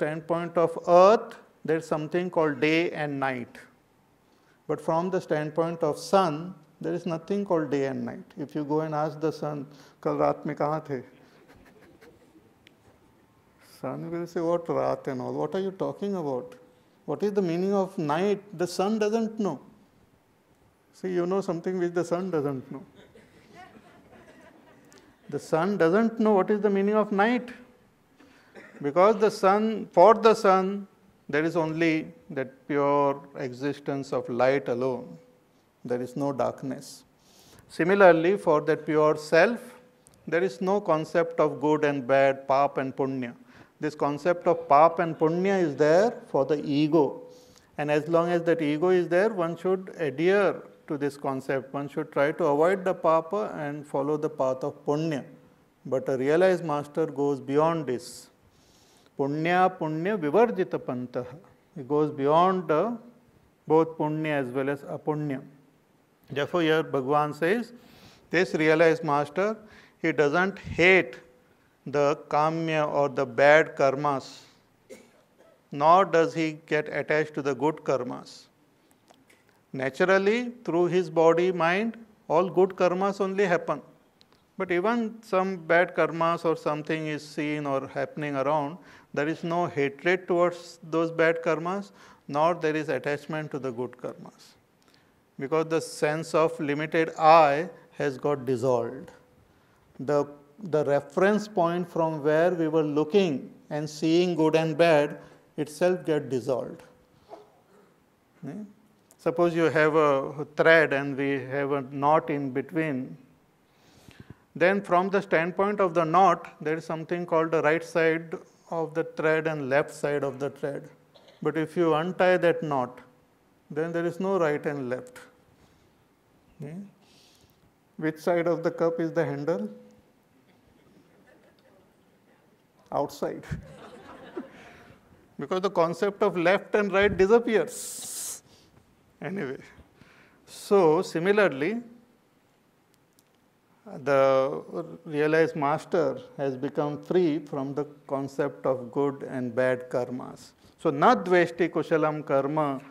standpoint of earth, there is something called day and night. But from the standpoint of sun, there is nothing called day and night. If you go and ask the sun, "Kal raat mein kahan the?" Sun will say, "What raat and all? What are you talking about? What is the meaning of night?" The sun doesn't know. See, you know something which the sun doesn't know. The sun doesn't know what is the meaning of night. Because for the sun, there is only that pure existence of light alone. There is no darkness. Similarly, for that pure self, there is no concept of good and bad, pap and punya. This concept of pap and punya is there for the ego. And as long as that ego is there, one should adhere to this concept. One should try to avoid the papa and follow the path of punya. But a realized master goes beyond this. Punya punya vivarjita pantah. It goes beyond both punya as well as apunya. Therefore, here Bhagavan says, this realized master, he doesn't hate the kamya or the bad karmas, nor does he get attached to the good karmas. Naturally, through his body, mind, all good karmas only happen. But even some bad karmas or something is seen or happening around, there is no hatred towards those bad karmas, nor there is attachment to the good karmas. Because the sense of limited I has got dissolved. The reference point from where we were looking and seeing good and bad itself get dissolved. Suppose you have a thread and we have a knot in between. Then from the standpoint of the knot, there is something called the right side of the thread and left side of the thread. But if you untie that knot, then there is no right and left. Which side of the cup is the handle? Outside. Because the concept of left and right disappears. Anyway, so similarly, the realized master has become free from the concept of good and bad karmas. So, na dveshti kushalam karma,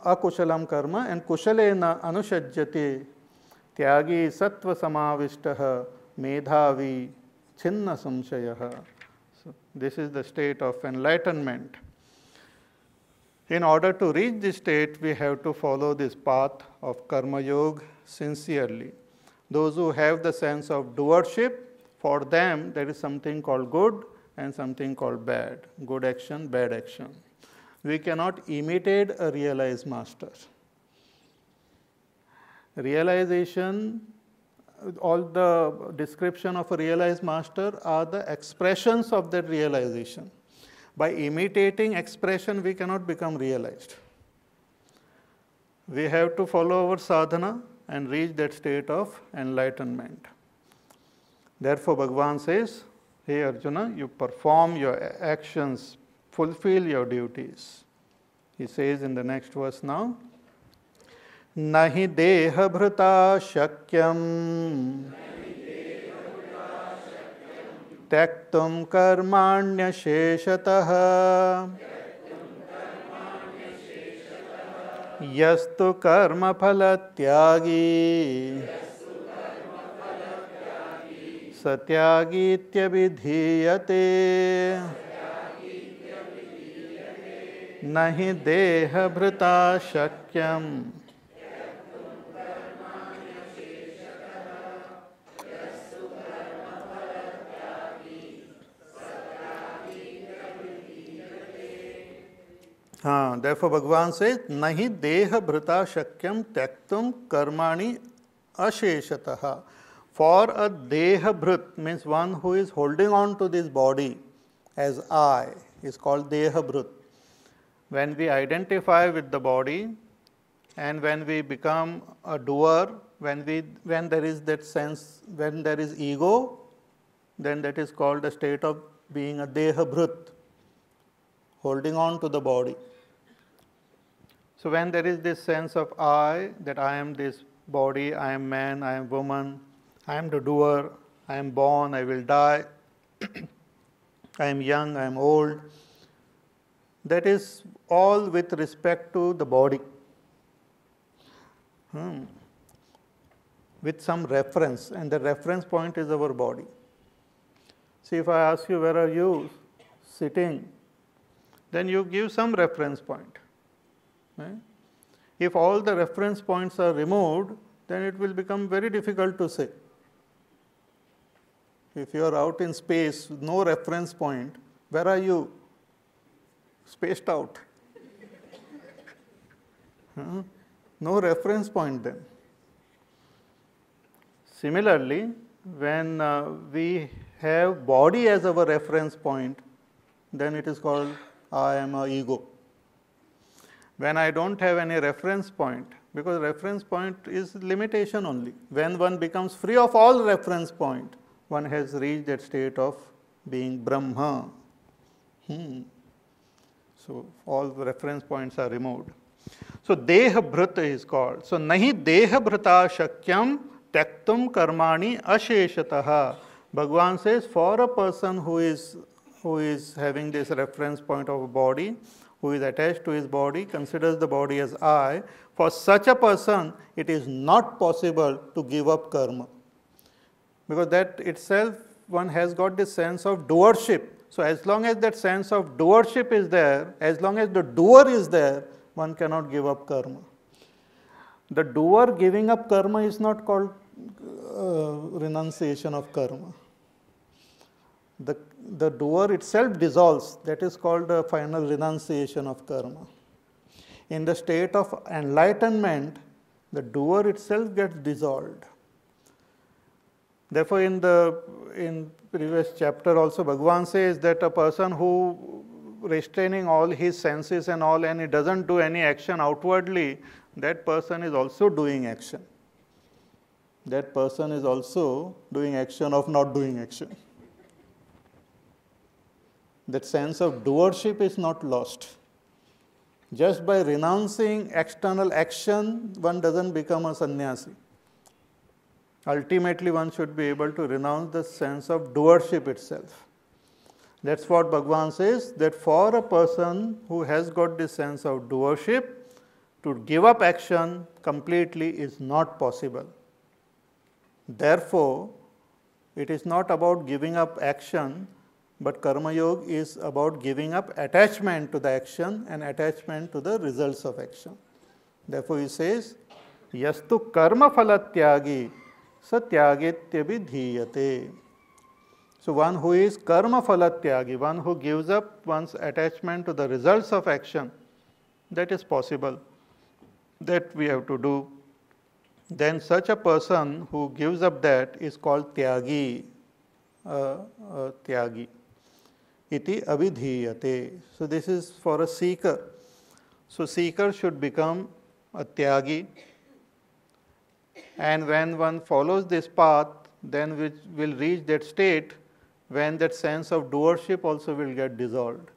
akushalam karma, and kushalena anushajyate tyagi sattva samavishtaha medhavi chinna samshayaha. So, this is the state of enlightenment. In order to reach this state, we have to follow this path of karma yoga sincerely. Those who have the sense of doership, for them there is something called good and something called bad. Good action, bad action. We cannot imitate a realized master. Realization, all the description of a realized master are the expressions of that realization. By imitating expression, we cannot become realized. We have to follow our sadhana and reach that state of enlightenment. Therefore, Bhagavan says, "Hey Arjuna, you perform your actions, fulfill your duties." He says in the next verse now, "Nahi deha bhrata shakyam त्यक्तुम कर्माण्य शेषतः यस्तु कर्म फल त्यागी सत्यागीत्यभिधीयते नहि देह भृता शक्यम therefore Bhagavan says, nahi deha bhrita shakyam tyaktum karmani asheshataha. For a deha bhrit means one who is holding on to this body as I is called deha bhrit. When we identify with the body and when we become a doer, when there is that sense, when there is ego, then that is called a state of being a deha bhrit, holding on to the body. So when there is this sense of I, that I am this body, I am man, I am woman, I am the doer, I am born, I will die. I am young, I am old. That is all with respect to the body. With some reference, and the reference point is our body. See, if I ask you, where are you sitting, then you give some reference point. Right? If all the reference points are removed, then it will become very difficult to say. If you are out in space, no reference point, where are you? Spaced out. No reference point then. Similarly, when we have body as our reference point, then it is called I am a ego. When I don't have any reference point, because reference point is limitation only. When one becomes free of all reference point, one has reached that state of being Brahma. So all the reference points are removed. So Deha Bhrut is called. So Nahi Deha Bhrata Shakyam Tyaktum Karmani Asheshataha. Bhagavan says, for a person who is having this reference point of a body, who is attached to his body, considers the body as I, for such a person it is not possible to give up karma. Because that itself, one has got this sense of doership. So as long as that sense of doership is there, as long as the doer is there, one cannot give up karma. The doer giving up karma is not called renunciation of karma. The doer itself dissolves, that is called a final renunciation of karma. In the state of enlightenment, the doer itself gets dissolved. Therefore, in previous chapter also, Bhagavan says that a person who restraining all his senses and all, and he doesn't do any action outwardly, that person is also doing action. That person is also doing action of not doing action. That sense of doership is not lost. Just by renouncing external action, one doesn't become a sannyasi. Ultimately, one should be able to renounce the sense of doership itself. That's what Bhagavan says, that for a person who has got this sense of doership, to give up action completely is not possible. Therefore, it is not about giving up action, but Karma Yoga is about giving up attachment to the action and attachment to the results of action. Therefore, he says, Yastu karma phalatyagi satyagityavidhiyate. So, one who is karma phalatyagi, one who gives up one's attachment to the results of action, that is possible, that we have to do. Then such a person who gives up that is called tyagi, tyagi. Iti avidhiyate. So, this is for a seeker. So, seeker should become a tyagi, and when one follows this path, then we will reach that state when that sense of doership also will get dissolved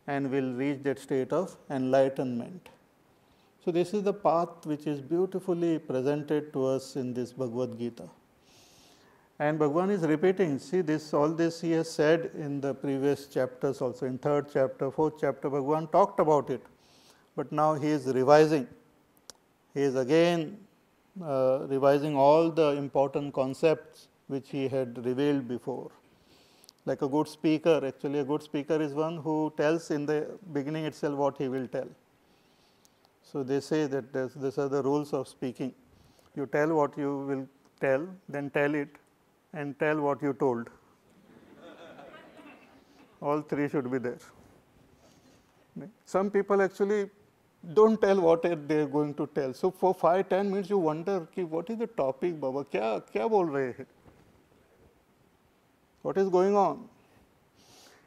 and will reach that state of enlightenment. So, this is the path which is beautifully presented to us in this Bhagavad Gita. And Bhagavan is repeating, see this, all this he has said in the previous chapters also, in 3rd chapter, 4th chapter, Bhagavan talked about it. But now he is revising. He is again revising all the important concepts which he had revealed before. Like a good speaker, actually a good speaker is one who tells in the beginning itself what he will tell. So, they say that these are the rules of speaking. You tell what you will tell, then tell it, and tell what you told. All three should be there. Some people actually don't tell what they are going to tell. So, for 5-10 minutes you wonder, what is the topic, Baba? Kya bol rahe hai? What is going on?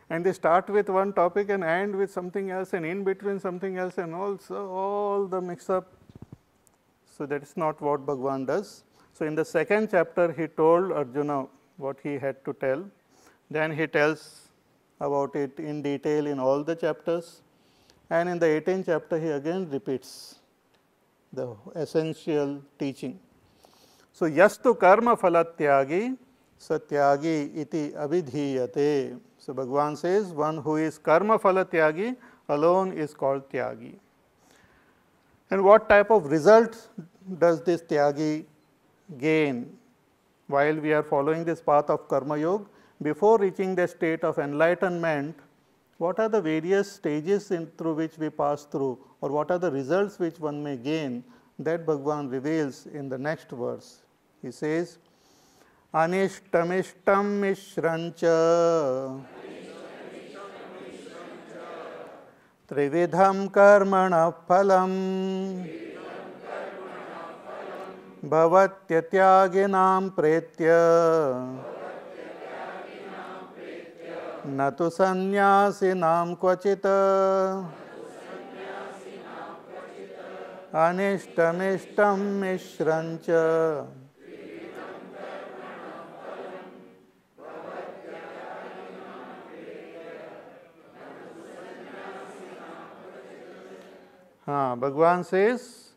And they start with one topic and end with something else, and in between something else, and also all the mix up. So, that is not what Bhagavan does. So, in the 2nd chapter he told Arjuna what he had to tell. Then he tells about it in detail in all the chapters. And in the 18th chapter he again repeats the essential teaching. So, yastu karma phalatyagi satyagi iti abhidhiyate. So Bhagavan says one who is karma phala tyagi alone is called tyagi. And what type of result does this tyagi gain while we are following this path of karma yoga? Before reaching the state of enlightenment, what are the various stages through which we pass through, or what are the results which one may gain? That Bhagavan reveals in the next verse. He says, Anishtamishtam mishrancha Trividham karmana phalam Bhavatyatyaginaam pretya Natu sannyasinam kvachita Anishtamishtam mishrancha. Bhagavan says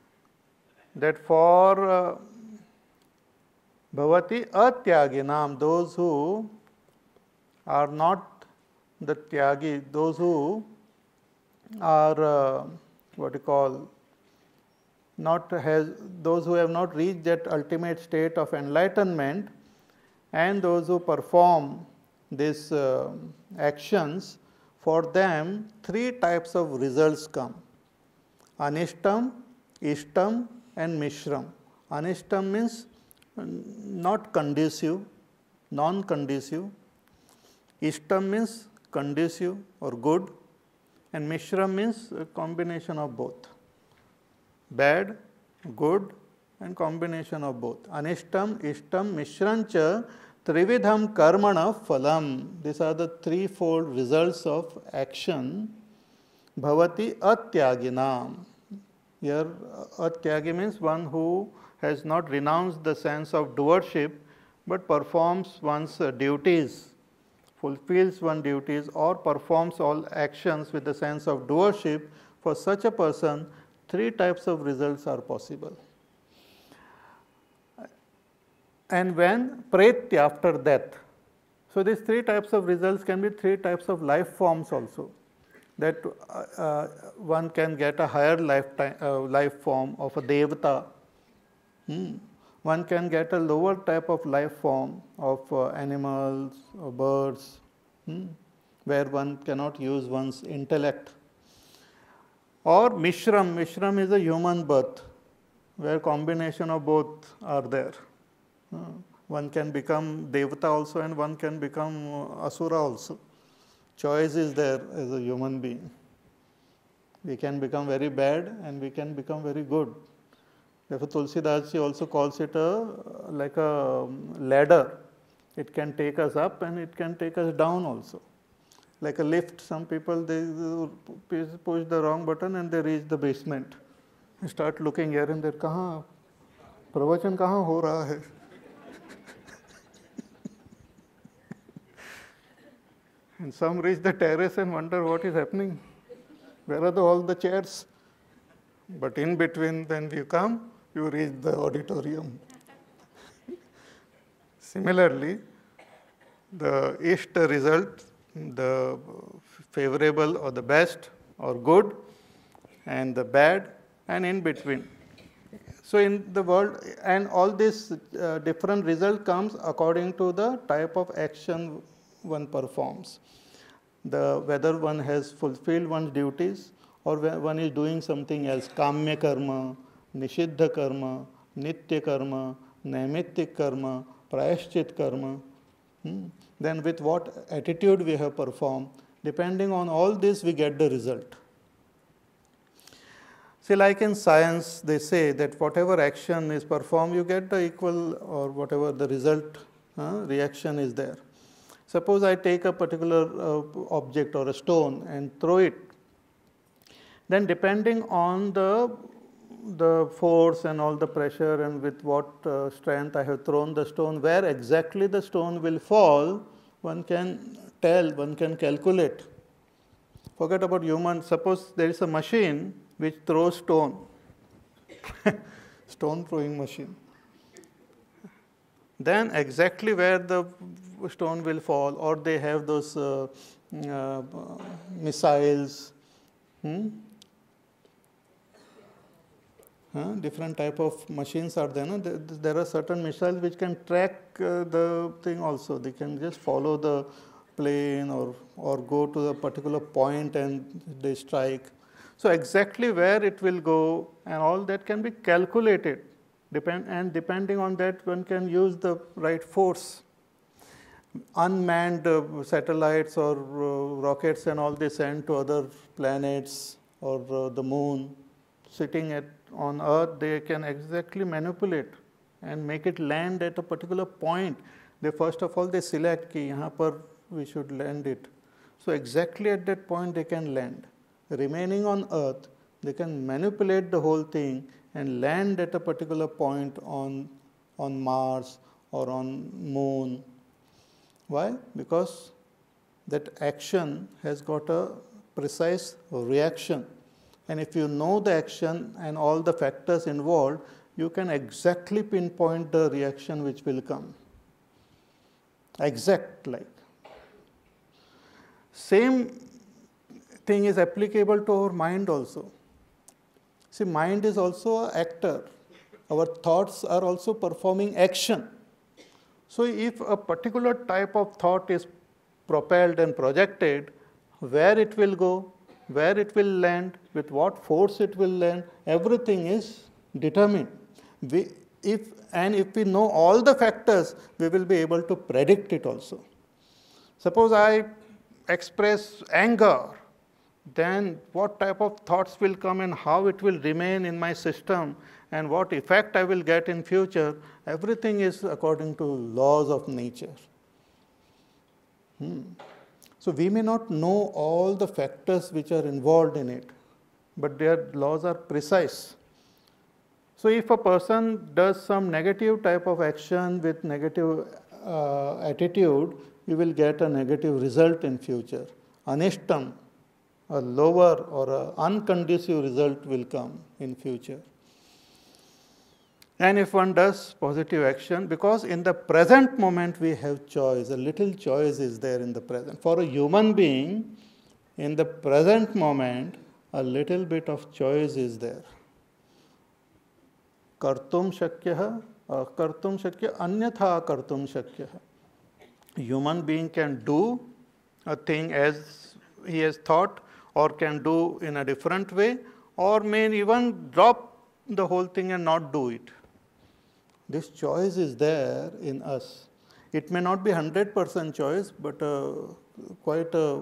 that for bhavati atyaginam, those who are not the tyagi, those who are what you call those who have not reached that ultimate state of enlightenment, and those who perform these actions, for them three types of results come: Anishtam, Ishtam and Mishram. Anishtam means not conducive, non-conducive. Ishtam means conducive or good, and Mishram means a combination of both. Bad, good and combination of both. Anishtam, Ishtam, Mishrancha, Trividham Karmana Phalam. These are the threefold results of action. Bhavati Atyaginam. Here Atyagi means one who has not renounced the sense of doership but performs one's duties, fulfills one's duties or performs all actions with the sense of doership. For such a person, three types of results are possible. And when pretya, after death. So these three types of results can be three types of life forms also. That one can get a higher life form of a devata. One can get a lower type of life form of animals or birds, where one cannot use one's intellect. Or Mishram. Mishram is a human birth, where combination of both are there. One can become devata also and one can become asura also. Choice is there as a human being. We can become very bad and we can become very good. Therefore, Tulsidas ji also calls it like a ladder. It can take us up and it can take us down also. Like a lift, some people they push the wrong button and they reach the basement. They start looking here and there, kahan pravachan kahan ho raha hai? And some reach the terrace and wonder what is happening. Where are all the chairs? But in between, then you come, you reach the auditorium. Similarly, the Ishta result, the favorable or the best or good, and the bad, and in between. So in the world, and all this different result comes according to the type of action one performs. Whether one has fulfilled one's duties or one is doing something else, kamya karma, nishiddha karma, nitya karma, naimittik karma, prayashchit karma. Then with what attitude we have performed, depending on all this we get the result. See, like in science, they say that whatever action is performed, you get the equal or whatever the result, reaction is there. Suppose I take a particular object or a stone and throw it, then depending on the force and all the pressure and with what strength I have thrown the stone, where exactly the stone will fall, one can tell, one can calculate. Forget about human. Suppose there is a machine which throws stone, stone throwing machine. then exactly where the stone will fall, or they have those missiles, different type of machines are there. No? There are certain missiles which can track the thing also. They can just follow the plane or go to a particular point and they strike. So exactly where it will go and all that can be calculated. Depending on that, one can use the right force. Unmanned satellites or rockets and all they send to other planets or the moon, sitting on Earth, they can exactly manipulate and make it land at a particular point. They first of all they select कि यहाँ पर we should land it. So exactly at that point they can land. Remaining on Earth, they can manipulate the whole thing and land at a particular point on Mars or on Moon. Why? Because that action has got a precise reaction. And if you know the action and all the factors involved, you can exactly pinpoint the reaction which will come. Exact like. Same thing is applicable to our mind also. See, mind is also an actor. Our thoughts are also performing action. So if a particular type of thought is propelled and projected, where it will go, where it will land, with what force it will land, everything is determined. If we know all the factors, we will be able to predict it also. Suppose I express anger, then what type of thoughts will come and how it will remain in my system and what effect I will get in future, everything is according to laws of nature. So we may not know all the factors which are involved in it, but their laws are precise. So if a person does some negative type of action with negative attitude, you will get a negative result in future. Anishtam, a lower or an unconducive result will come in future. And if one does positive action, because in the present moment we have choice, a little choice is there in the present. For a human being, in the present moment, a little bit of choice is there. Kartum shakyah, kartum shakya, anyatha kartum shakyah. Human being can do a thing as he has thought, or can do in a different way, or may even drop the whole thing and not do it. This choice is there in us. It may not be 100% choice, but quite a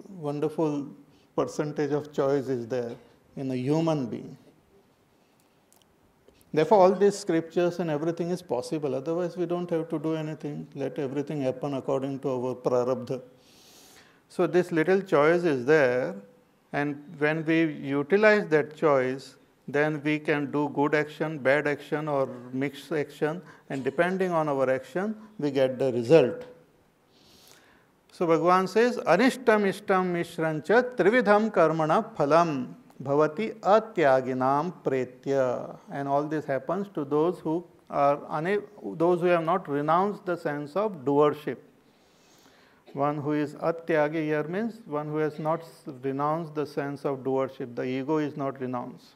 wonderful percentage of choice is there in a human being. Therefore, all these scriptures and everything is possible. Otherwise, we don't have to do anything. Let everything happen according to our prarabdha. So this little choice is there, and when we utilize that choice, then we can do good action, bad action, or mixed action, and depending on our action, we get the result. So Bhagavan says, Anishtam ishtam mishrancha trividham karmana phalam bhavati atyaginam pretya. And all this happens to those who have not renounced the sense of doership. One who is atyagi here means one who has not renounced the sense of doership. The ego is not renounced.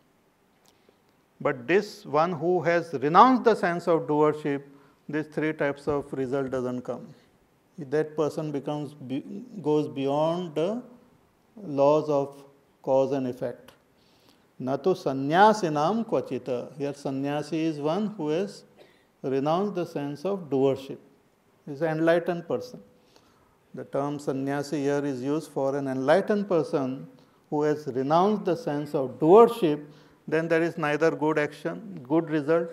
But this one who has renounced the sense of doership, these three types of result doesn't come. That person goes beyond the laws of cause and effect. Natu sannyasinam kvachita. Here sannyasi is one who has renounced the sense of doership. He is an enlightened person. The term sannyasi here is used for an enlightened person who has renounced the sense of doership. Then there is neither good action, good result,